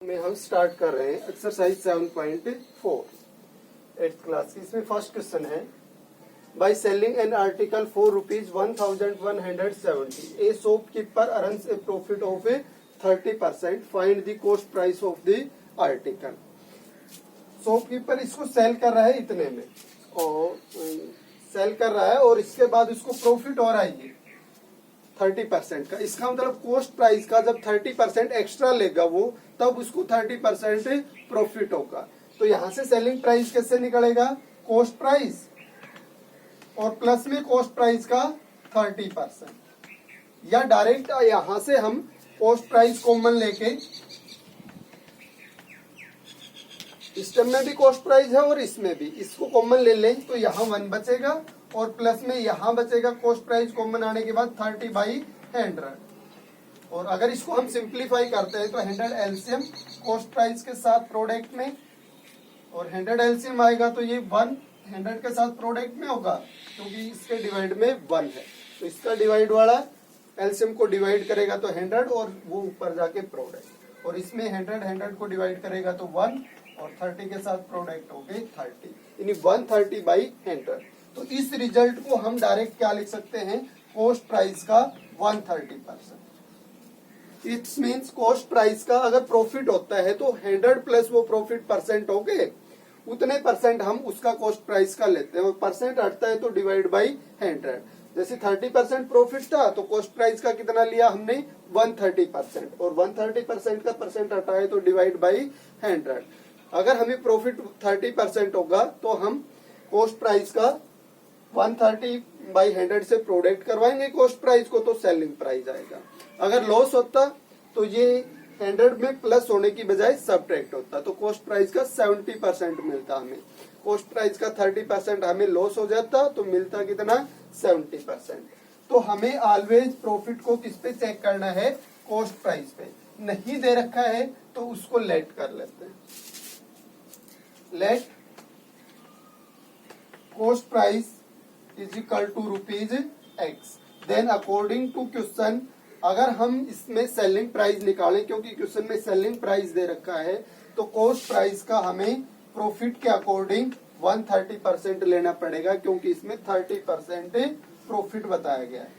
में हम स्टार्ट कर रहे हैं एक्सरसाइज 7.4 8th क्लास की। इसमें फर्स्ट क्वेश्चन है, by selling an article for ₹1170 A shopkeeper earns A profit of 30%, find the cost price of the article. Shopkeeper इसको सेल कर रहा है इतने में और सेल कर रहा है और इसके बाद उसको प्रॉफिट हो रहा है ये 30% का। इसका मतलब कॉस्ट प्राइस का जब 30% एक्स्ट्रा लेगा वो, तब उसको 30% प्रॉफिट होगा। तो यहां से सेलिंग प्राइस कैसे निकलेगा? कॉस्ट प्राइस और प्लस में कॉस्ट प्राइस का 30%, या डायरेक्ट यहां से हम कॉस्ट प्राइस कॉमन लेके, इस टर्म में भी कॉस्ट प्राइस है और इसमें भी, इसको कॉमन ले लें तो यहाँ 1 बचेगा और प्लस में यहाँ बचेगा कॉस्ट प्राइस कॉमन आने के बाद 30/100। और अगर इसको हम सिंप्लीफाई करते हैं तो 100 एलसीएम कॉस्ट प्राइस के साथ प्रोडक्ट में, और 100 एलसीएम आएगा तो ये 100 के साथ प्रोडक्ट में होगा क्योंकि इसके डिवाइड में 1 है। तो इसका डिवाइड वाला एलसीएम को डिवाइड करेगा तो 100 और वो ऊपर जाके प्रोडक्ट, और इसमें 100 को डिवाइड करेगा तो 1 और 30 के साथ प्रोडक्ट हो गई 30, यानी 130/100। तो इस रिजल्ट को हम डायरेक्ट क्या लिख सकते हैं? कॉस्ट प्राइस का 130%। इट्स मीन्स कॉस्ट प्राइस का अगर प्रॉफिट होता है तो 100 प्लस वो प्रॉफिट परसेंट हो गए, उतने परसेंट हम उसका कॉस्ट प्राइस का लेते हैं, और परसेंट हटता है तो डिवाइड बाई 100। जैसे 30% प्रॉफिट था तो कॉस्ट प्राइस का कितना लिया हमने? 130%, और 130% का परसेंट हटाए तो डिवाइड बाई 100। अगर हमें प्रॉफिट 30% होगा तो हम कॉस्ट प्राइस का 130/100 से प्रोडक्ट करवाएंगे कॉस्ट प्राइस को, तो सेलिंग प्राइस आएगा। अगर लॉस होता तो ये 100 में प्लस होने की बजाय सब्ट्रैक्ट होता, तो कॉस्ट प्राइस का 70% मिलता हमें। कॉस्ट प्राइस का 30% हमें लॉस हो जाता तो मिलता कितना? 70%। तो हमें ऑलवेज प्रॉफिट को किस पे चेक करना है? कॉस्ट प्राइस पे। नहीं दे रखा है तो उसको लेट कर लेते हैं। Let cost price is equal to ₹X। Then according to question, अगर हम इसमें सेलिंग प्राइस निकालें, क्योंकि क्वेश्चन में सेलिंग प्राइस दे रखा है, तो कॉस्ट प्राइस का हमें प्रॉफिट के अकॉर्डिंग 130% लेना पड़ेगा, क्योंकि इसमें 30% प्रॉफिट बताया गया है।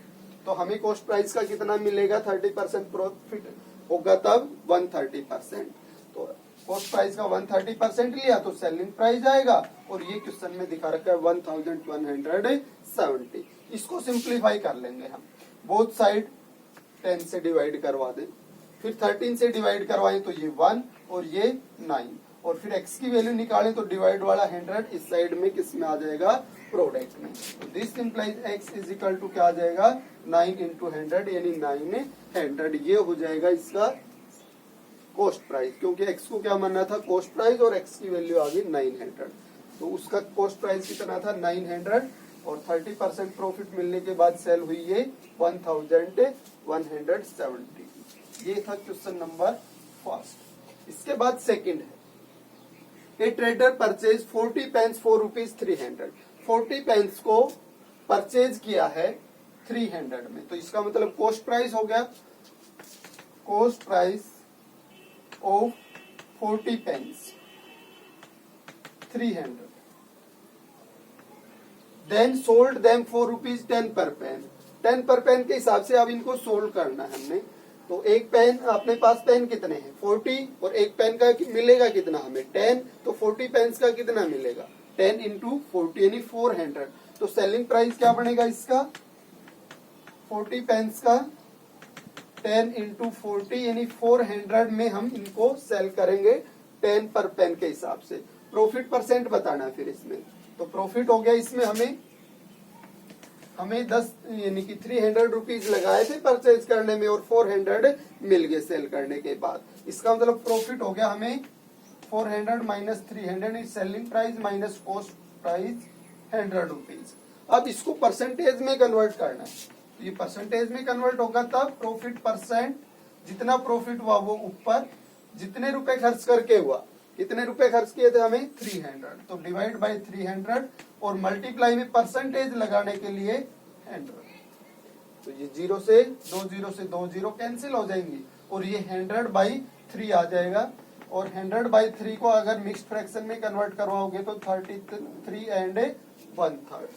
तो हमें कॉस्ट प्राइस का कितना मिलेगा? 30% प्रॉफिट होगा तब 130%। तो कॉस्ट प्राइस का 130% लिया तो सेलिंग प्राइस आएगा, और ये क्वेश्चन में दिखा रखा है 1170। इसको सिंप्लीफाई कर लेंगे हम, बोथ साइड 10 से डिवाइड करवा दें, फिर 13 से डिवाइड करवाएं तो ये 1 और ये 9, और फिर x की वैल्यू निकालें तो डिवाइड वाला 100 इस साइड में किस में आ जाएगा? प्रोडक्ट में। तो this implies x is equal to क्या आ जाएगा? 9 × 100 यानी 900। ये हो जाएगा इसका कॉस्ट प्राइस, क्योंकि x को क्या मानना था? कॉस्ट प्राइस, और x की वैल्यू आ गई 900। तो उसका कॉस्ट प्राइस कितना था? 900, और 30% प्रॉफिट मिलने के बाद सेल हुई ये 1170। ये था क्वेश्चन नंबर फर्स्ट। इसके बाद सेकंड है, a trader purchase 40 pens for ₹300। 40 pens को परचेज किया है 300 में, तो इसका मतलब कॉस्ट प्राइस हो गया, cost price of 40 pence 300, then sold them for ₹10 per pen। 10 पर पेन के हिसाब से अब इनको सोल्ड करना है हमने। तो एक पेन, अपने पास पेन कितने हैं? 40, और एक पेन का मिलेगा कितना हमें? 10। तो 40 पेन्स का कितना मिलेगा? 10 × 40 यानी 400। तो सेलिंग प्राइस क्या बनेगा इसका? 40 पेन्स का 10 × 40 यानी 400 में हम इनको सेल करेंगे 10 पर पेन के हिसाब से। प्रॉफिट परसेंट बताना है फिर इसमें, तो प्रॉफिट हो गया इसमें हमें 10 यानी कि 300 रुपीज लगाए थे परचेज करने में, और 400 मिल गए सेल करने के बाद। इसका मतलब प्रॉफिट हो गया हमें 400 minus 300 selling price minus cost price 100 rupees. अब इसको परसेंटेज में कन्वर्ट करना है, तो ये परसेंटेज में कन्वर्ट होगा तब प्रॉफिट परसेंट, जितना प्रॉफिट हुआ वो ऊपर, जितने रुपए खर्च करके हुआ, कितने रुपए खर्च किए थे हमें? 300, तो डिवाइड बाय 300, और मल्टीप्लाई में परसेंटेज लगाने के लिए 100। तो ये 0 से 2 0 से 2 0 कैंसिल हो जाएंगी, और ये 100/3 आ जाएगा। और 100/3 को अगर मिक्स्ड फ्रैक्शन में कन्वर्ट करवाओगे तो 33 एंड 1/3।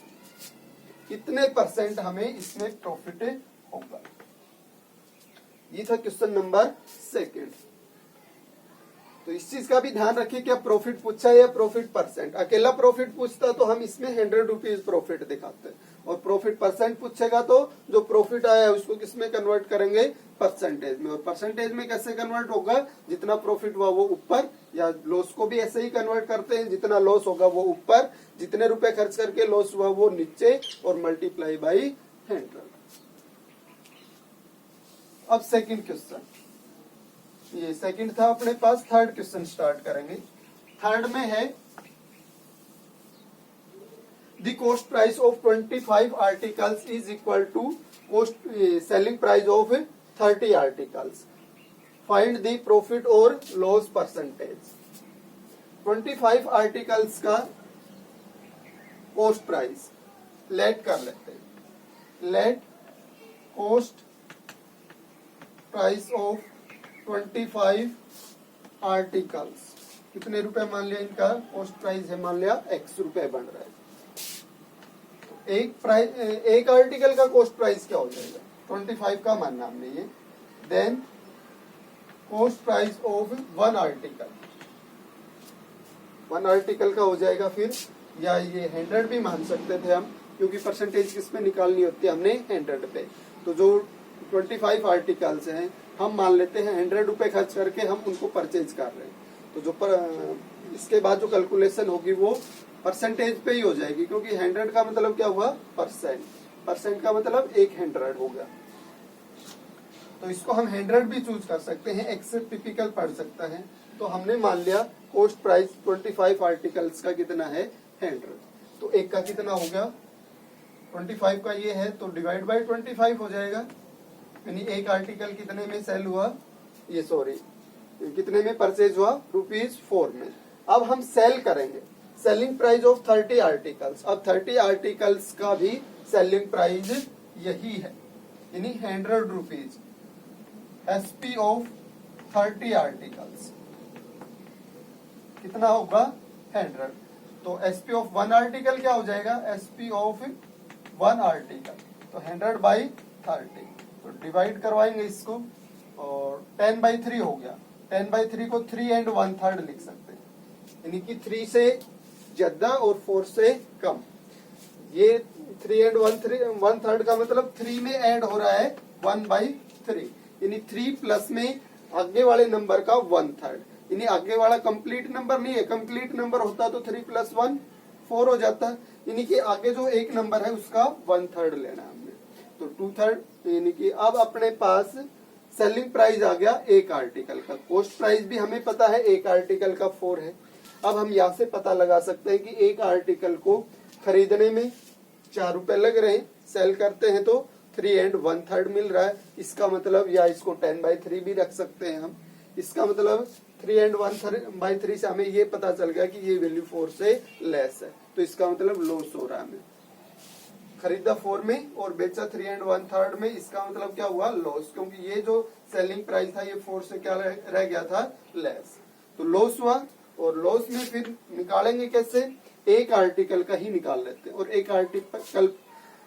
कितने परसेंट हमें इसमें प्रॉफिट होगा। ये था क्वेश्चन नंबर 2। तो इस चीज का भी ध्यान रखिए क्या प्रॉफिट पूछा है या प्रॉफिट परसेंट। अकेला प्रॉफिट पूछता तो हम इसमें 100 रुपीज प्रॉफिट दिखाते हैं, और प्रॉफिट परसेंट पूछेगा तो जो प्रॉफिट आया है उसको किसमें कन्वर्ट करेंगे, परसेंटेज में। और परसेंटेज में कैसे कन्वर्ट होगा, जितना प्रॉफिट हुआ वो ऊपर, या लॉस को भी ऐसे ही कन्वर्ट करते हैं, जितना लॉस होगा वो ऊपर, जितने रुपए खर्च करके लॉस हुआ वो नीचे, और मल्टीप्लाई बाई 100। अब सेकंड क्वेश्चन, ये सेकंड था अपने पास। थर्ड क्वेश्चन स्टार्ट करेंगे। थर्ड में है the cost price of 25 articles is equal to cost selling price of 30 articles, find the profit और लॉस परसेंटेज। 25 आर्टिकल्स का कॉस्ट प्राइस लेट कर लेते हैं। Let cost price of 25 articles, कितने रुपए मान लिया इनका कॉस्ट प्राइस है, मान लिया x रुपए बन रहा है। एक आर्टिकल का कॉस्ट प्राइस क्या हो जाएगा, 25 का मानना हमने ये। Then cost price of 1 article, 1 article का हो जाएगा फिर, या ये 100 भी मान सकते थे हम, क्योंकि परसेंटेज किस में निकालनी होती है हमने 100 पे। तो जो 25 आर्टिकल्स हैं हम मान लेते हैं 100 रुपए खर्च करके हम उनको परचेज कर रहे हैं। तो जो इसके बाद जो कैलकुलेशन होगी वो परसेंटेज पे ही हो जाएगी, क्योंकि 100 का मतलब क्या हुआ, परसेंट, परसेंट का मतलब 100 हो गया। तो इसको हम 100 भी चूज कर सकते हैं, एक्स टिपिकल पढ़ सकता है। तो हमने मान लिया कॉस्ट प्राइस 25 आर्टिकल्स का कितना है, 100। तो एक का कितना हो गया, 25 का ये है, तो डिवाइड बाई 25 हो जाएगा। यानी एक आर्टिकल कितने में सेल हुआ, ये सॉरी कितने में परचेज हुआ, ₹4 में। अब हम सेल करेंगे, सेलिंग प्राइस ऑफ 30 आर्टिकल्स। अब 30 आर्टिकल्स का भी सेलिंग प्राइस यही है, यानी 100 रुपीज। एसपी ऑफ 30 आर्टिकल्स कितना होगा, 100। तो एसपी ऑफ 1 आर्टिकल क्या हो जाएगा, एसपी ऑफ 1 आर्टिकल, तो 100/30। तो डिवाइड करवाएंगे इसको, और 10/3 हो गया। 10/3 को 3 एंड 1/3 लिख सकते हैं, यानी कि 3 से ज्यादा और 4 से कम। ये 3 एंड 1/3 का मतलब 3 में ऐड हो रहा है 1/3, यानी 3 प्लस में आगे वाले नंबर का 1/3, यानी आगे वाला कंप्लीट नंबर नहीं है। कंप्लीट नंबर होता तो 3 + 1 4 हो जाता, यानी कि आगे जो एक नंबर है उसका 1/3 लेना है हमने, तो 2/3। यानी कि अब अपने पास सेलिंग प्राइस आ गया एक आर्टिकल का, कॉस्ट प्राइस भी हमें पता है एक आर्टिकल का 4 है। अब हम यहाँ से पता लगा सकते हैं कि एक आर्टिकल को खरीदने में 4 रुपए लग रहे हैं, सेल करते हैं तो 3 एंड 1/3 मिल रहा है। इसका मतलब, या इसको 10/3 भी रख सकते हैं हम। इसका मतलब 3 एंड 1/3 से हमें ये पता चल गया कि ये वैल्यू 4 से लेस है, तो इसका मतलब लॉस हो रहा है हमें। खरीदा 4 में और बेचा 3 एंड 1/3 में, इसका मतलब क्या हुआ, लॉस, क्योंकि ये जो सेलिंग प्राइस था ये 4 से क्या रह गया था, लेस। तो लॉस हुआ, और लॉस में फिर निकालेंगे कैसे, एक आर्टिकल का ही निकाल लेते हैं, और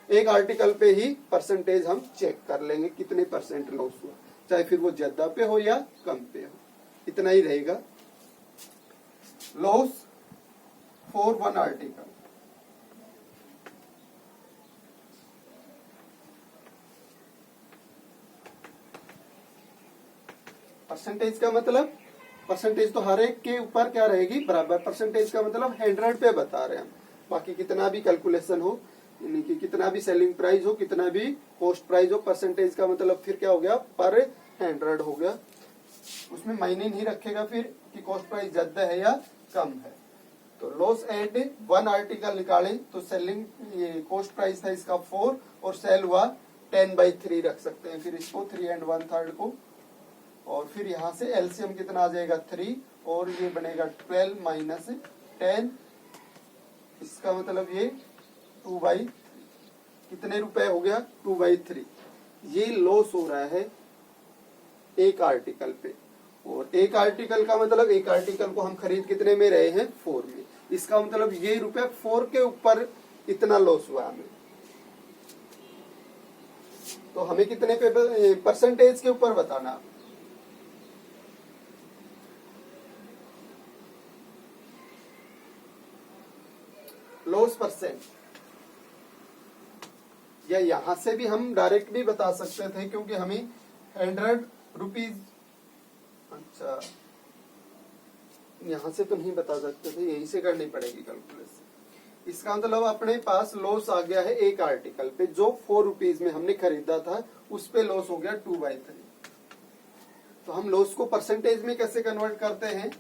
एक आर्टिकल पे ही परसेंटेज हम चेक कर लेंगे कितने परसेंट लॉस हुआ, चाहे फिर वो ज्यादा पे हो या कम पे हो, इतना ही रहेगा। लॉस फॉर 1 आर्टिकल, परसेंटेज का मतलब, परसेंटेज तो हर एक के ऊपर क्या रहेगी, बराबर। परसेंटेज का मतलब 100 पे बता रहे हैं हम, बाकी कितना भी कैलकुलेशन हो, यानी कि कितना भी सेलिंग प्राइस हो, कितना भी कॉस्ट प्राइस हो, परसेंटेज का मतलब फिर क्या हो गया, पर 100 हो गया। उसमें मायने नहीं रखेगा फिर कि कॉस्ट प्राइस ज्यादा है या कम है। तो लॉस एट 1 आर्टिकल निकालें तो सेलिंग, ये कॉस्ट प्राइस था इसका 4 और सेल हुआ 10/3 रख सकते हैं फिर इसको 3 एंड 1/3 को। और फिर यहाँ से एलसीएम कितना आ जाएगा 3, और ये बनेगा 12 माइनस 10, इसका मतलब ये 2/3। कितने रुपए हो गया, 2/3। ये लॉस हो रहा है एक आर्टिकल पे, और एक आर्टिकल का मतलब एक आर्टिकल को हम खरीद कितने में रहे हैं 4 में, इसका मतलब ये रुपए 4 के ऊपर इतना लॉस हुआ हमें। तो हमें कितने पे परसेंटेज के ऊपर बताना, लॉस परसेंट, या यहां से भी हम डायरेक्ट भी बता सकते थे क्योंकि हमें 100 रुपीज, अच्छा यहां से तो नहीं बता सकते थे, यहीं से करनी पड़ेगी कैलकुलेशन। इसका मतलब अपने पास लॉस आ गया है एक आर्टिकल पे जो 4 रुपीज में हमने खरीदा था, उस पे लॉस हो गया 2/3। तो हम लॉस को परसेंटेज में कैसे कन्वर्ट करते हैं,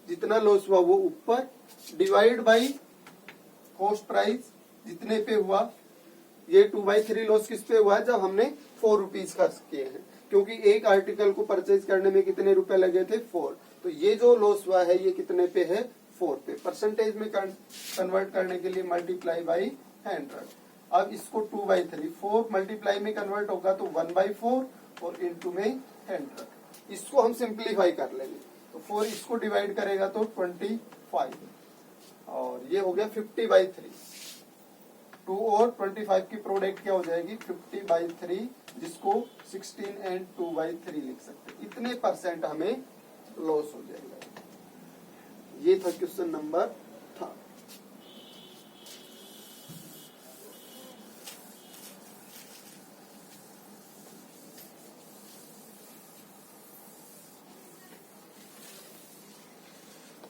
जितना लॉस हुआ वो ऊपर डिवाइड बाई कॉस्ट प्राइस जितने पे हुआ। ये 2/3 लॉस किस पे हुआ है, जब हमने 4 रुपीज खर्च किए हैं, क्योंकि एक आर्टिकल को परचेज करने में कितने रुपए लगे थे 4। तो ये जो लॉस हुआ है ये कितने पे है 4 पे। परसेंटेज में कन्वर्ट करने के लिए मल्टीप्लाई बाई 100। अब इसको 2/3 4 मल्टीप्लाई में कन्वर्ट होगा तो 1/4 और इनटू में 100। इसको हम सिंप्लीफाई कर लेंगे तो 4 इसको डिवाइड करेगा तो 25 और ये हो गया 50/3। 2 और 25 की प्रोडक्ट क्या हो जाएगी 50/3, जिसको 16 एंड 2/3 लिख सकते हैं। इतने परसेंट हमें लॉस हो जाएगा। ये था क्वेश्चन नंबर था।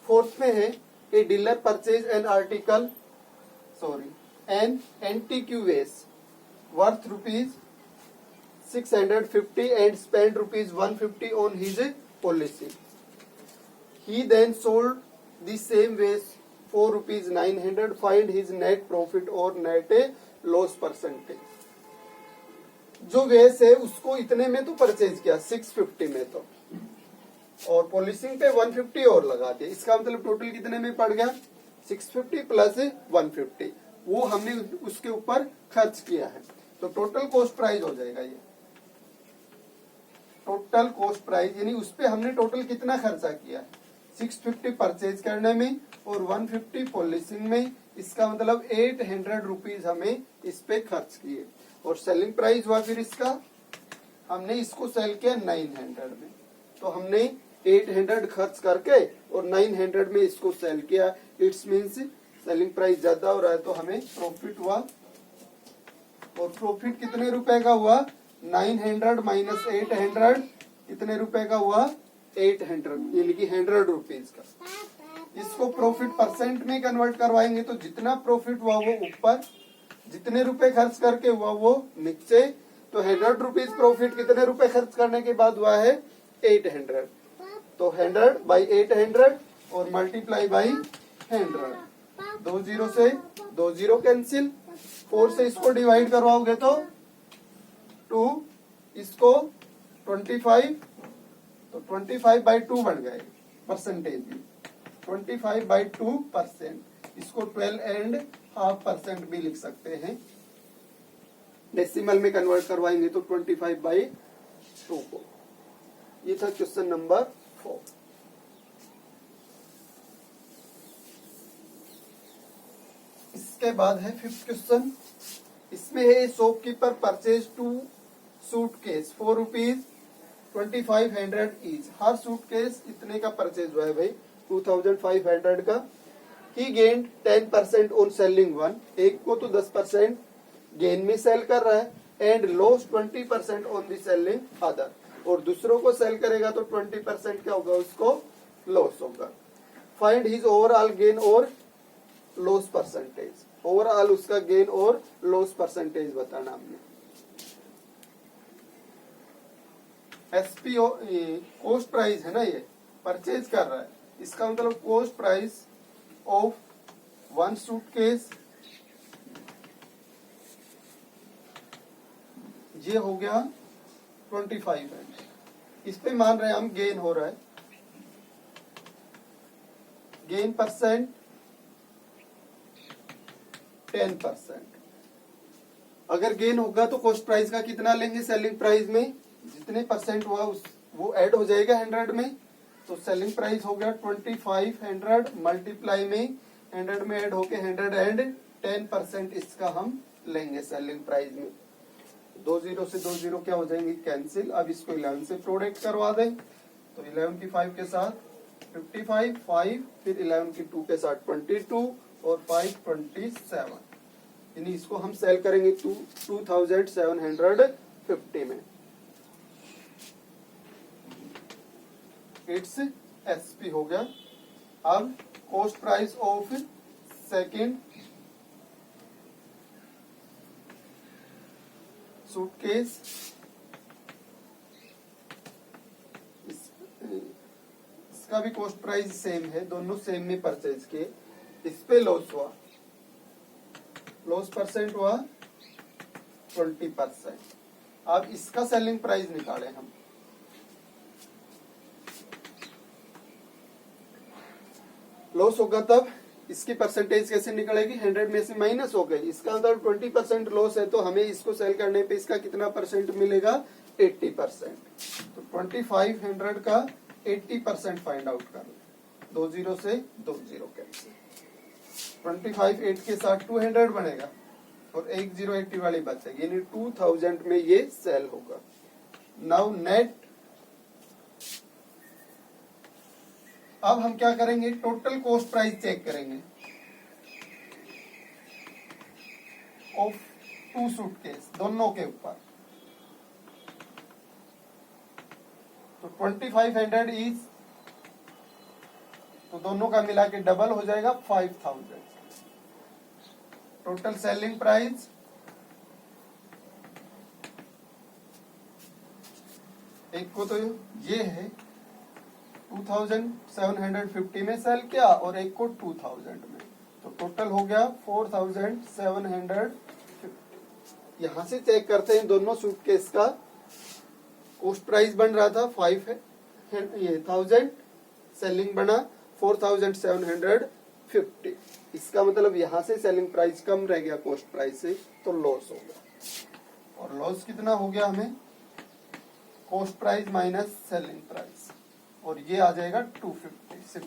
फोर्थ में है a dealer purchase an article an antique vase worth ₹650 and spent ₹150 on his polishing. He then sold the same vase for ₹900. Find his net profit or net loss percentage. जो वेस है उसको इतने में तो परचेज किया 650 में तो, और पॉलिशिंग पे 150 और लगा दिया। इसका मतलब टोटल कितने में पड़ गया 650 प्लस 150, वो हमने उसके ऊपर खर्च किया है। तो टोटल कॉस्ट प्राइस हो जाएगा ये टोटल कॉस्ट प्राइस, यानी उस पे हमने टोटल कितना खर्चा किया है 650 परचेज करने में और 150 पॉलिशिंग में। इसका मतलब 800 रुपीज हमें इस पे खर्च किए। और सेलिंग प्राइस हुआ फिर इसका, हमने इसको सेल किया 900 में, तो हमने 800 खर्च करके और 900 में इसको सेल किया। इट्स मीन्स सेलिंग प्राइस ज्यादा हो रहा है तो हमें प्रॉफिट हुआ। और प्रॉफिट कितने रुपए का हुआ 900 माइनस 800 कितने रुपए का हुआ 800, यानी कि 100 रुपीज का। इसको प्रॉफिट परसेंट में कन्वर्ट करवाएंगे तो जितना प्रॉफिट हुआ वो ऊपर, जितने रुपए खर्च करके हुआ वो नीचे। तो 100 रुपीज प्रॉफिट कितने रुपए खर्च करने के बाद हुआ है 800। तो 100/800 और मल्टीप्लाई बाई 100। 2 0 से 2 0 कैंसिल, 4 से इसको डिवाइड करवाओगे तो 2, इसको 25, तो 25/2 बन गए परसेंटेज भी 25/2%। इसको 12.5% भी लिख सकते हैं। डेसिमल में कन्वर्ट करवाएंगे तो 25/2 को। ये था क्वेश्चन नंबर 4। इसके बाद है 5th क्वेश्चन। इसमें है shopkeeper purchase 2 suitcase for ₹2500 each. Her suitcase इतने का परचेज हुआ है भाई 2500 का। ही गेन्ड 10% ऑन सेलिंग वन, एक को तो 10% गेन में सेल कर रहा है, and loss 20% on the selling other, और दूसरों को सेल करेगा तो 20% क्या होगा उसको लॉस होगा। फाइंड हिज ओवरऑल गेन और लॉस परसेंटेज। ओवरऑल उसका गेन और लॉस परसेंटेज बताना हमने। एसपीओ कॉस्ट प्राइस है ना, ये परचेज कर रहा है, इसका मतलब कॉस्ट प्राइस ऑफ 1 सूटकेस ये हो गया 25 है। इस पे मान रहे हैं हम गेन हो रहा है, गेन परसेंट 10%। अगर गेन होगा तो कॉस्ट प्राइस का कितना लेंगे सेलिंग प्राइस में, जितने परसेंट हुआ वो ऐड हो जाएगा 100 में। तो सेलिंग प्राइस हो गया 2500 मल्टीप्लाई में 100 में ऐड होके 110% इसका हम लेंगे सेलिंग प्राइस में। 20 से 20 क्या हो जाएंगे कैंसिल। अब इसको 11 से प्रोडक्ट करवा दें तो 11 की 5 के साथ 55, 5 फिर 11 की 2 के साथ 22 और 5 27, यानी इसको हम सेल करेंगे 2750 में। इट्स एसपी हो गया। अब cost price of second suitcase, इसका भी कॉस्ट प्राइस सेम है, दोनों सेम में परचेज किए। इस पे लॉस हुआ, लॉस परसेंट हुआ 20%। अब इसका सेलिंग प्राइस निकाले हम। लॉस होगा तब इसकी परसेंटेज कैसे निकलेगी, 100 में से माइनस हो गई। इसका अंदर 20% लॉस है तो हमें इसको सेल करने पे इसका कितना परसेंट मिलेगा, 80%। तो 2500 का 80% फाइंड आउट कर ले। 20 से 20 कैंसिल। 25 8 के साथ 200 बनेगा और 80 वाली बचेगी, यानी 2000 में ये सेल होगा। Now net. अब हम क्या करेंगे, टोटल कॉस्ट प्राइस चेक करेंगे ऑफ 2 सूटकेस, दोनों के ऊपर। तो 2500 इज, तो दोनों का मिला के डबल हो जाएगा 5000। टोटल सेलिंग प्राइस एक को तो ये है 2750 में सेल किया और एक को 2000 में, तो टोटल हो गया 4750। यहां से चेक करते हैं दोनों सूटकेस का कॉस्ट प्राइस बन रहा था 5000, सेलिंग बना 4750। इसका मतलब यहां से सेलिंग प्राइस कम रह गया कॉस्ट प्राइस से, तो लॉस होगा। और लॉस कितना हो गया हमें, cost price minus selling price, और ये आ जाएगा 250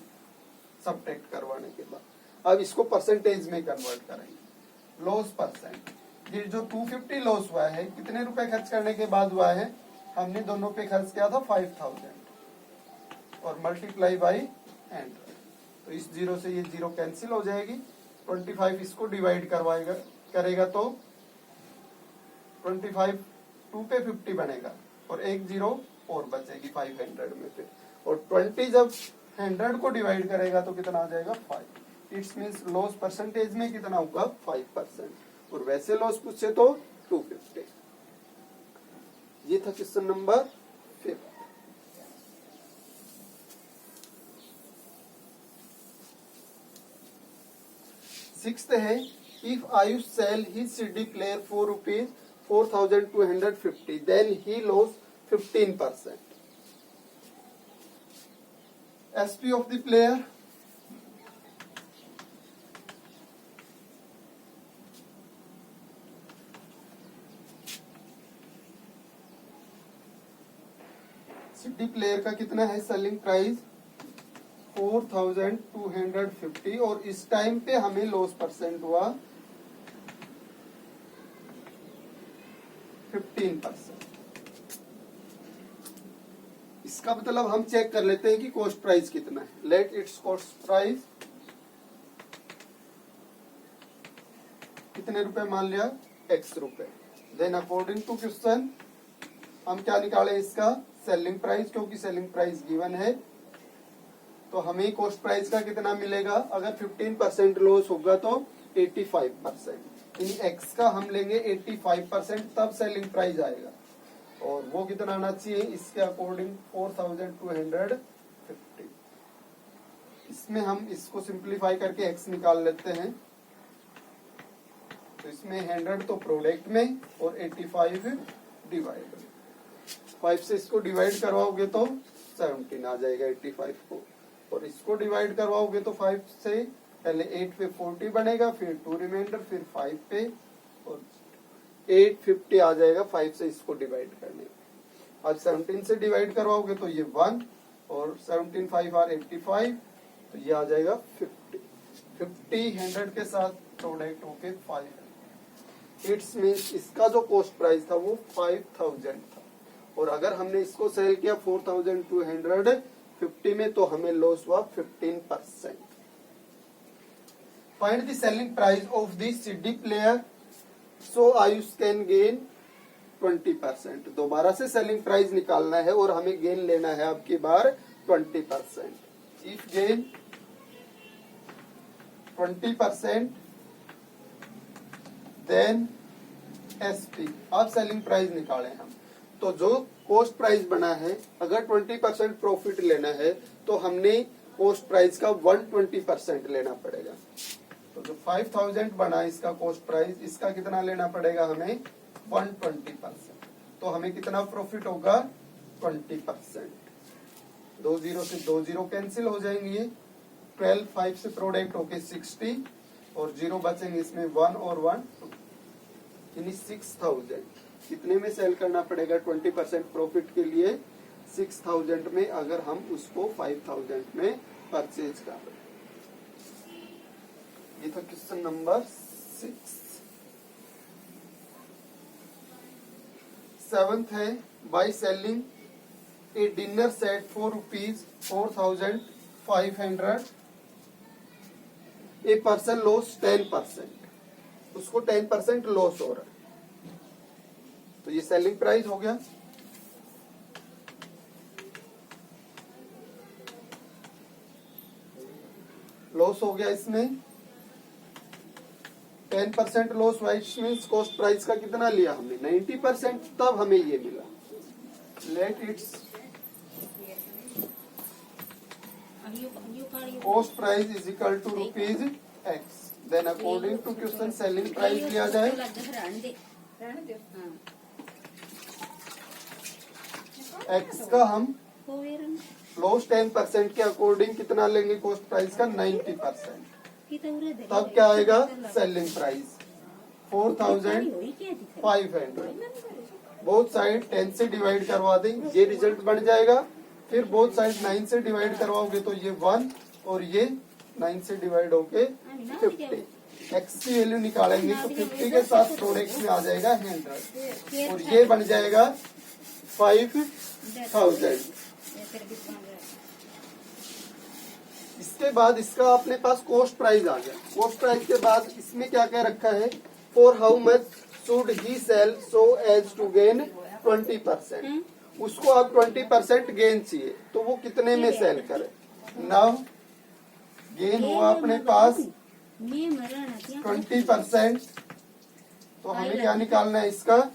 सब्ट्रैक्ट करवाने के बाद। अब इसको परसेंटेज में कन्वर्ट करेंगे। लॉस परसेंट, ये जो 250 लॉस हुआ है कितने रुपए खर्च करने के बाद हुआ है, हमने दोनों पे खर्च किया था 5000 और मल्टीप्लाई बाई 100। तो इस 0 से ये 0 कैंसिल हो जाएगी। 25 इसको डिवाइड करवाएगा करेगा तो 25 2 पे 50 बनेगा और एक 0 और बचेगी 500 में फिर। और 20 जब 100 को डिवाइड करेगा तो कितना आ जाएगा 5। इट्स मीन्स लॉस परसेंटेज में कितना होगा 5%। और वैसे लॉस पूछे तो 250। ये था क्वेश्चन नंबर 5। सिक्स्थ है, if Ayush sell his CD player for ₹4250 then he loss 15%. SP of the player CD player का कितना है सेलिंग प्राइस 4250 और इस टाइम पे हमें लॉस परसेंट हुआ 15%। इसका मतलब हम चेक कर लेते हैं कि कॉस्ट प्राइस कितना है। लेट इट्स कॉस्ट प्राइस कितने रुपए मान लिया, x रुपए। देन अकॉर्डिंग टू क्वेश्चन हम क्या निकाले, इसका सेलिंग प्राइस, क्योंकि सेलिंग प्राइस गिवन है तो हमें कॉस्ट प्राइस का कितना मिलेगा। अगर 15% लॉस होगा तो 85%, यानी x का हम लेंगे 85%, तब सेलिंग प्राइस आएगा। और वो कितना आना चाहिए, इसके अकॉर्डिंग 4250। इसमें हम इसको सिंप्लीफाई करके x निकाल लेते हैं। तो इसमें 100 तो प्रोडक्ट में और 85 डिवाइड, 5 से इसको डिवाइड करवाओगे तो 17 आ जाएगा 85 को, और इसको डिवाइड करवाओगे तो 5 से पहले 8 पे 40 बनेगा, फिर 2 रिमाइंडर, फिर 5 पे और 850 आ जाएगा 5 से इसको डिवाइड करने। अब 17 से डिवाइड करवाओगे तो ये 1, और 17 5 आर 85, तो ये आ जाएगा 50 100 के साथ प्रोडक्ट होके 500। इट्स मीन्स इसका जो कॉस्ट प्राइस था वो 5000 था, और अगर हमने इसको सेल किया 4250 में तो हमें लॉस हुआ 15%। Find the selling price of the CD player so Ayush can gain 20%। दोबारा से सेलिंग प्राइस निकालना है और हमें गेन लेना है अब की बार 20%। If gain 20% then SP। अब सेलिंग प्राइस निकालें हम, तो जो कॉस्ट प्राइस बना है अगर 20% प्रॉफिट लेना है तो हमने कॉस्ट प्राइस का 120% लेना पड़ेगा। तो जो 5000 बना इसका कॉस्ट प्राइस, इसका कितना लेना पड़ेगा हमें 120%। तो हमें कितना प्रॉफिट होगा 20%। 2 0 से 2 0 कैंसिल हो जाएंगे। 12 5 से प्रोडक्ट होके 60 और 0 बचेंगे इसमें 1 और 1 यानी 6000। कितने में सेल करना पड़ेगा 20% प्रॉफिट के लिए 6000 में, अगर हम उसको 5000 में परचेज कर रहे हैं। ये था क्वेश्चन नंबर 6। 7th है by selling A dinner set for ₹4500 a person loss 10%, उसको 10% लॉस हो रहा है, तो ये सेलिंग प्राइस हो गया। लॉस हो गया इसमें 10% loss wise means cost price का कितना लिया हमने 90%, तब हमें ये मिला। Let its cost price is equal to ₹X, then according to question selling price लिया जाए। X का हम लॉस 10% के अकॉर्डिंग कितना लेंगे कॉस्ट प्राइस का 90%, तब क्या आएगा सेलिंग प्राइस 4500। बोथ साइड 10 से डिवाइड करवा दें, ये रिजल्ट बन जाएगा। फिर बोथ साइड 9 से डिवाइड करवाओगे तो ये 1 और ये 9 से डिवाइड होके 50। X की वैल्यू निकालेंगे तो 50 के साथ प्रोडक्ट में आ जाएगा 100 और ये बन जाएगा 5000। इसके बाद इसका अपने पास कॉस्ट प्राइस आ गया। कॉस्ट प्राइस के बाद इसमें क्या क्या रखा है, for how much should he sell so as to gain 20%। उसको अब 20% गेन चाहिए, तो वो कितने में सेल करे। नाउ गेन हुआ अपने पास 20%, तो हमें क्या निकालना है इसका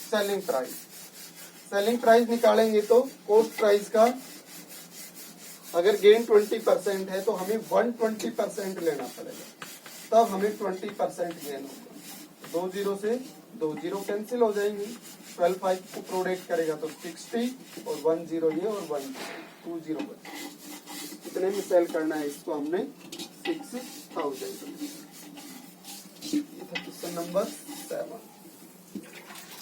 सेलिंग प्राइस। सेलिंग प्राइस निकालेंगे तो कॉस्ट प्राइस का अगर गेन 20% है तो हमें 120% लेना पड़ेगा, तब हमें 20% गेन होगा। 2 0 से 2 0 कैंसिल हो जाएंगे। 12 5 को प्रोडक्ट करेगा तो 60 और 1 0 ये और 1 2 0 कितने में सेल करना है इसको हमने 6000। ये था क्वेश्चन नंबर 7।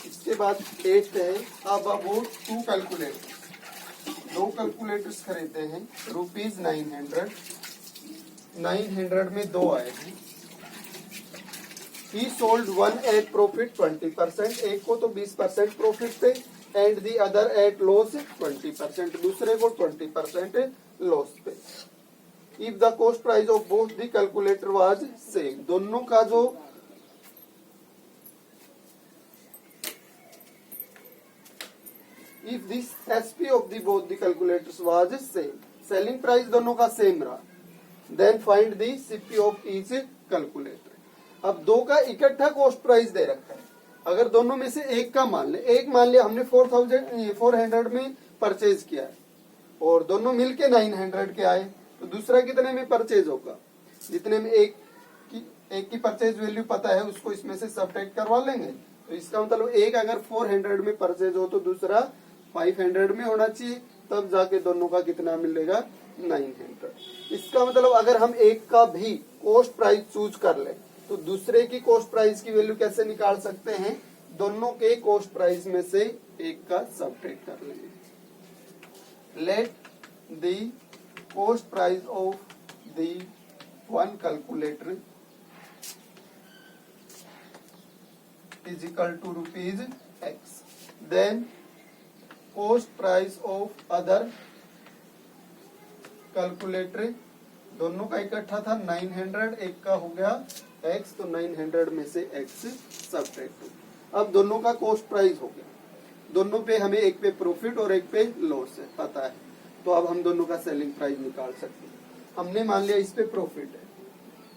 इसके बाद 8 है अब अबाउट 2 कैलकुलेटर। 2 कैलकुलेटर्स खरीदते हैं ₹900। 900 में 2 आए हैं। He sold one at profit 20%, एक को तो 20% प्रॉफिट पे and the other at loss 20%, दूसरे को 20% लॉस पे। If the cost price of both the calculator was same, दोनों का जो if this SP of the both the calculators was same, selling price दोनों का सेम रहा, then find the CP of each calculator. अब 2 का इकट्ठा कॉस्ट प्राइस दे रखा है, अगर दोनों में से एक का मान ले, एक मान लिया हमने 400 में परचेज किया है और दोनों मिलके 900 के आए, तो दूसरा कितने में परचेज होगा, जितने में एक की परचेज वैल्यू पता है उसको इसमें से सब्ट्रैक्ट करवा लेंगे। तो इसका मतलब एक अगर 400 में परचेज हो तो दूसरा 500 में होना चाहिए, तब जाके दोनों का कितना मिलेगा 900। इसका मतलब अगर हम एक का भी कॉस्ट प्राइस चूज कर ले तो दूसरे की कॉस्ट प्राइस की वैल्यू कैसे निकाल सकते हैं दोनों के कॉस्ट प्राइस में से एक का सबट्रैक्ट कर लेंगे। Let the cost price of the one calculator is equal to rupees X. Then cost price of other calculator, दोनों का इकट्ठा था 900, एक का हो गया X, तो 900 में से X सबट्रैक्ट। अब दोनों का कॉस्ट प्राइस हो गया, दोनों पे हमें एक पे प्रॉफिट और एक पे लॉस है पता है, तो अब हम दोनों का सेलिंग प्राइस निकाल सकते हैं। हमने मान लिया इस पे प्रॉफिट है,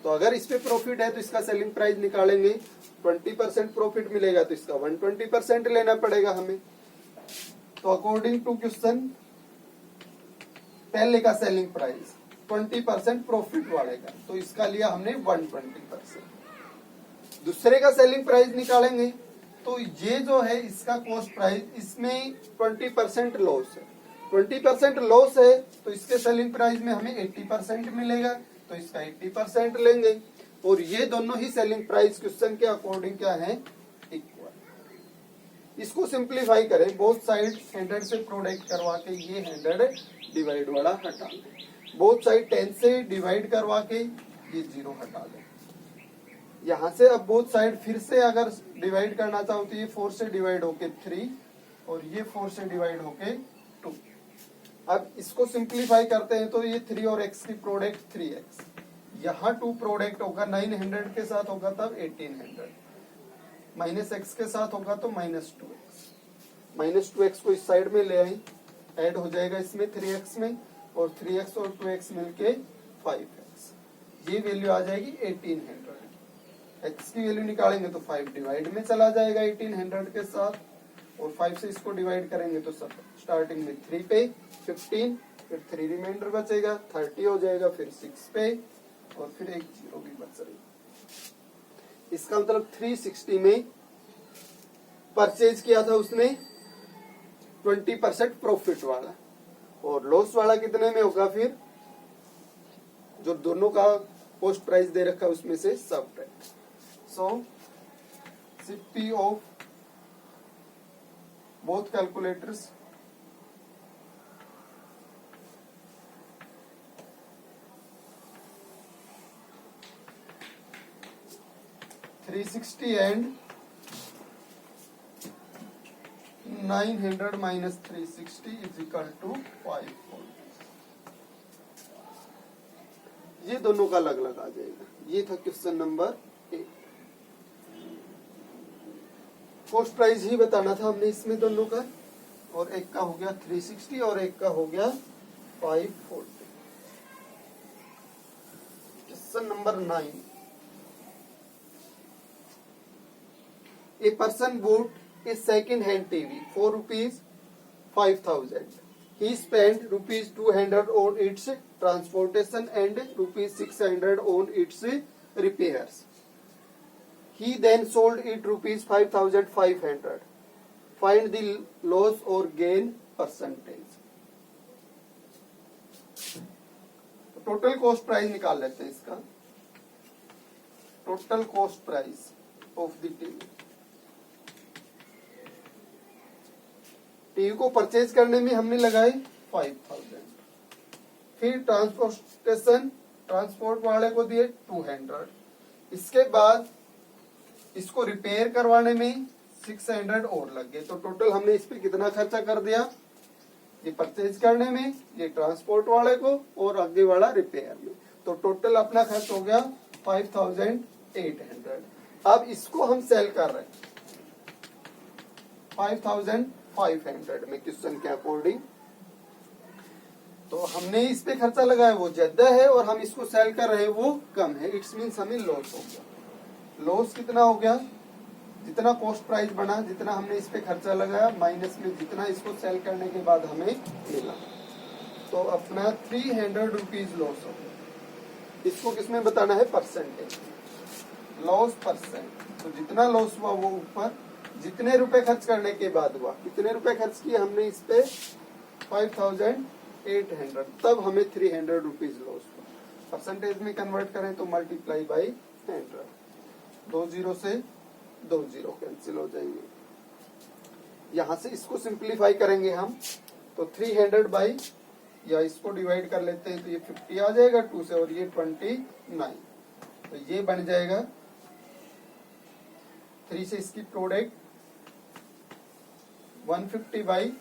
तो अगर इस पे प्रॉफिट है तो इसका सेलिंग प्राइस निकालेंगे, 20% प्रॉफिट मिलेगा तो इसका 120% लेना पड़ेगा हमें। तो अकॉर्डिंग टू क्वेश्चन, पहले का सेलिंग प्राइस 20% प्रॉफिट वाले का, तो इसका लिया हमने 120%। दूसरे का सेलिंग प्राइस निकालेंगे, तो ये जो है इसका कॉस्ट प्राइस, इसमें 20% लॉस है, 20% लॉस है, तो इसके सेलिंग प्राइस में हमें 80% मिलेगा, तो इसका 80% लेंगे। और ये दोनों ही सेलिंग प्राइस क्वेश्चन के अकॉर्डिंग क्या है, इक्वल। इसको सिंप्लीफाई करें, बोथ साइड 100 से प्रोडक्ट करवा के ये 100 डिवाइड वाला हटा लें, बोथ साइड 10 से डिवाइड करवा के ये 0 हटा लें। यहाँ से अब बोथ साइड फिर से अगर डिवाइड करना चाहो तो ये 4 से डिवाइड होके 3 और ये 4 से डिवाइड होके 2। अब इसको सिंप्लीफाई करते हैं तो ये 3 और x की प्रोडक्ट 3x, यहाँ 2 प्रोडक्ट होगा 900 के साथ होगा तब 1800, माइनस x के साथ होगा तो -2x। -2x को इस साइड में ले आई, ऐड हो जाएगा इसमें 3x में, और 3x और 2x मिलके 5x, ये वैल्यू आ जाएगी 1800। x की वैल्यू निकालेंगे तो 5 डिवाइड में चला जाएगा 1800 के साथ, और 5 से इसको डिवाइड करेंगे तो सब स्टार्टिंग में 3 पे 15, फिर 3 रिमाइंडर बचेगा, 30 हो जाएगा, फिर 6 पे, और फिर एक 0 भी बच रही। इसका मतलब 360 में परचेज किया था उसने 20% प्रॉफिट वाला, और लॉस वाला कितने में होगा, फिर जो दोनों का कॉस्ट प्राइस दे रखा है उसमें से subtract. So CP of both calculators, $360 and 900 minus 360 is equal to 540। ये दोनों का अलग अलग आ जाएगा। ये था क्वेश्चन नंबर 8। कॉस्ट प्राइस ही बताना था हमने इसमें दोनों का, और एक का हो गया 360 और एक का हो गया 540। Question number 9। A person bought a second hand TV for ₹5,000. He spent ₹200 on its transportation and ₹600 on its repairs. He then sold it ₹5,500. Find the loss or gain percentage. Total cost price निकाल लेते हैं इसका। Total cost price of the TV, TV को purchase करने में हमने लगाए 5,000, फिर ट्रांसपोर्टेशन, ट्रांसपोर्ट वाले को दिए 200, इसके बाद इसको रिपेयर करवाने में 600 और लग गए, तो टोटल हमने इस पे कितना खर्चा कर दिया, ये परचेज करने में, ये ट्रांसपोर्ट वाले को, और आगे वाला रिपेयर में, तो टोटल अपना खर्च हो गया 5,800। अब इसको हम सेल कर रहे हैं 5,500 में क्वेश्चन के अकॉर्डिंग, तो हमने इस पे खर्चा लगाया वो ज्यादा है और हम इसको सेल कर रहे हैं वो कम है, इट्स मीन्स हमें लॉस हो गया। लॉस कितना हो गया, जितना कॉस्ट प्राइस बना, जितना हमने इस पे खर्चा लगाया, माइनस में जितना इसको सेल करने के बाद हमें मिला, तो अपना 300 रुपीज लॉस हो गया। इसको किसमें बताना है, परसेंटेज, लॉस परसेंट। तो जितना लॉस हुआ वो ऊपर, जितने रुपए खर्च करने के बाद हुआ, कितने रुपए खर्च किए हमने इस पे 5,800, तब हमें 300 रुपीज लॉस हुआ। परसेंटेज में कन्वर्ट करें तो मल्टीप्लाई बाई 100, 2 0 से 2 जीरो कैंसिल हो जाएंगे। यहां से इसको सिंप्लीफाई करेंगे हम, तो 300 बाई, या इसको डिवाइड कर लेते हैं तो ये 50 आ जाएगा 2 से, और ये 29, तो ये बन जाएगा 3 से इसकी प्रोडक्ट 150 बाई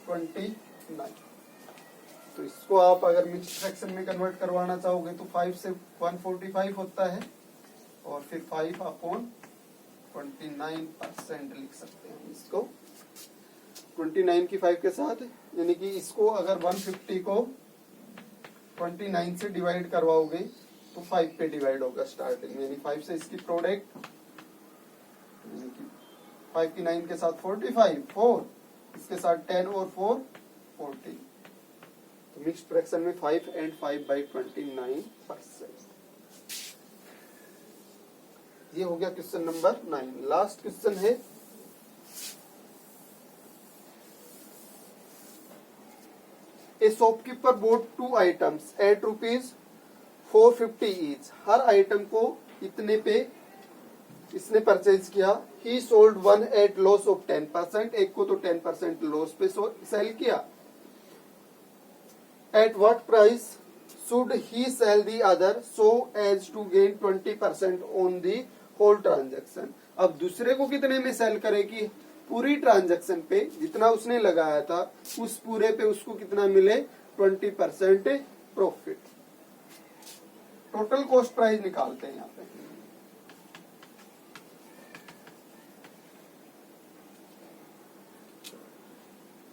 29। तो इसको आप अगर मिक्स्ड फ्रैक्शन में कन्वर्ट करवाना चाहोगे तो 5 से 145 होता है, और फिर 5/29% लिख सकते हैं इसको 29 की 5 के साथ, यानी कि इसको अगर 150 को 29 से डिवाइड करवाओगे तो 5 पे डिवाइड होगा स्टार्टिंग में, यानी 5 से इसकी प्रोडक्ट, यानी कि 5 की 9 के साथ 45, 4 इसके साथ 10 और 4 14। तो मिक्स्ड फ्रैक्शन में 5 and 5/29%। ये हो गया क्वेश्चन नंबर 9। लास्ट क्वेश्चन है a shopkeeper bought 2 items at ₹450 each. हर आइटम को इतने पे इसने परचेज किया। He sold one at loss of 10%, एक को तो 10% लॉस पे सेल किया। At what price should he sell the other so as to gain 20% on the whole transaction. अब दूसरे को कितने में सेल करेगी? पूरी ट्रांजेक्शन पे जितना उसने लगाया था उस पूरे पे उसको कितना मिले? 20% प्रॉफिट। टोटल कॉस्ट प्राइस निकालते हैं यहाँ पे।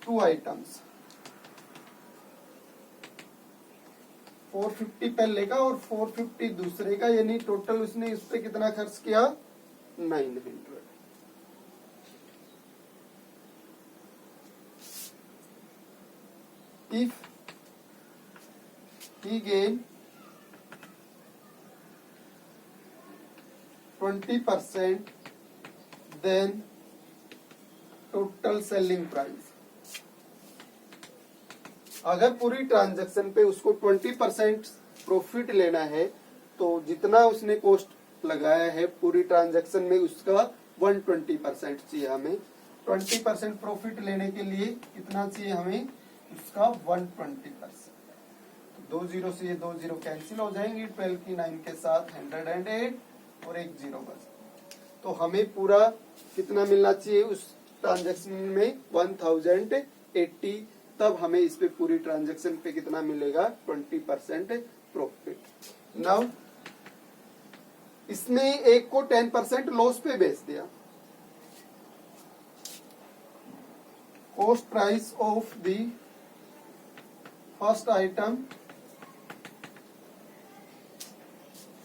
टू आइटम्स 450 पहले का और 450 दूसरे का, यानी टोटल उसने इस पे कितना खर्च किया? 900। If he gain 20%, then total selling price। अगर पूरी ट्रांजैक्शन पे उसको 20% प्रॉफिट लेना है तो जितना उसने कॉस्ट लगाया है पूरी ट्रांजैक्शन में उसका 120% चाहिए हमें। 20% प्रॉफिट लेने के लिए कितना चाहिए हमें? उसका 120%। तो 2 जीरो से ये 2 जीरो कैंसिल हो जाएंगे। 12 की 9 के साथ 108 और एक जीरो बच। तो हमें पूरा कितना मिलना चाहिए उस ट्रांजैक्शन में? 1080। तब हमें इस पे पूरी ट्रांजैक्शन पे कितना मिलेगा? 20% प्रॉफिट। नाउ इसने एक को 10% लॉस पे बेच दिया। Cost price of the first item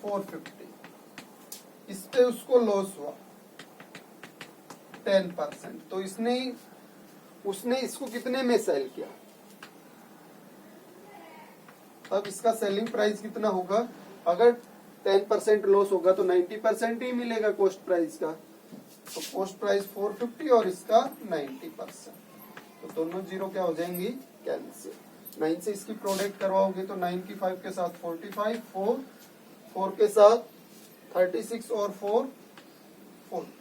450। इस पे उसको लॉस हुआ 10%। तो उसने इसको कितने में सेल किया? अब इसका सेलिंग प्राइस कितना होगा? अगर 10% लॉस होगा तो 90% ही मिलेगा कॉस्ट प्राइस का। तो कॉस्ट प्राइस 450 और इसका 90%। तो दोनों जीरो क्या हो जाएंगी? कैंसिल। 9 से इसकी प्रोडक्ट करवाओगे तो 9 की 5 के साथ 45, 4 के साथ 36 और 4 40।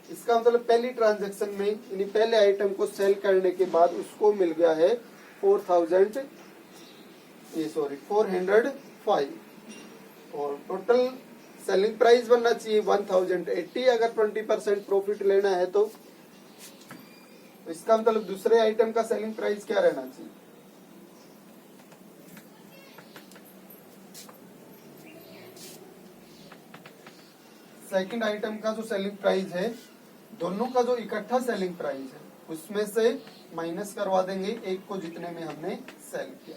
इसका मतलब पहली ट्रांजैक्शन में यानी पहले आइटम को सेल करने के बाद उसको मिल गया है 405। और टोटल सेलिंग प्राइस बनना चाहिए 1080 अगर 20% प्रॉफिट लेना है तो इसका मतलब दूसरे आइटम का सेलिंग प्राइस क्या रहना चाहिए? सेकंड आइटम का जो सेलिंग प्राइस है, दोनों का जो इकट्ठा सेलिंग प्राइस है उसमें से माइनस करवा देंगे एक को जितने में हमने सेल किया।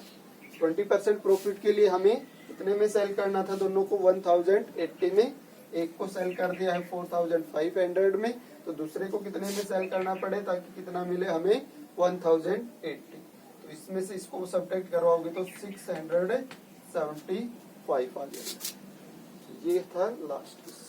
20% प्रॉफिट के लिए हमें कितने में सेल करना था? दोनों को 1080 में। एक को सेल कर दिया है 4500 में, तो दूसरे को कितने में सेल करना पड़े ताकि कितना मिले हमें? 1080। तो इसमें से इसको सब्ट्रैक्ट करवाओगे तो 675 आ जाएगा। ये था लास्ट।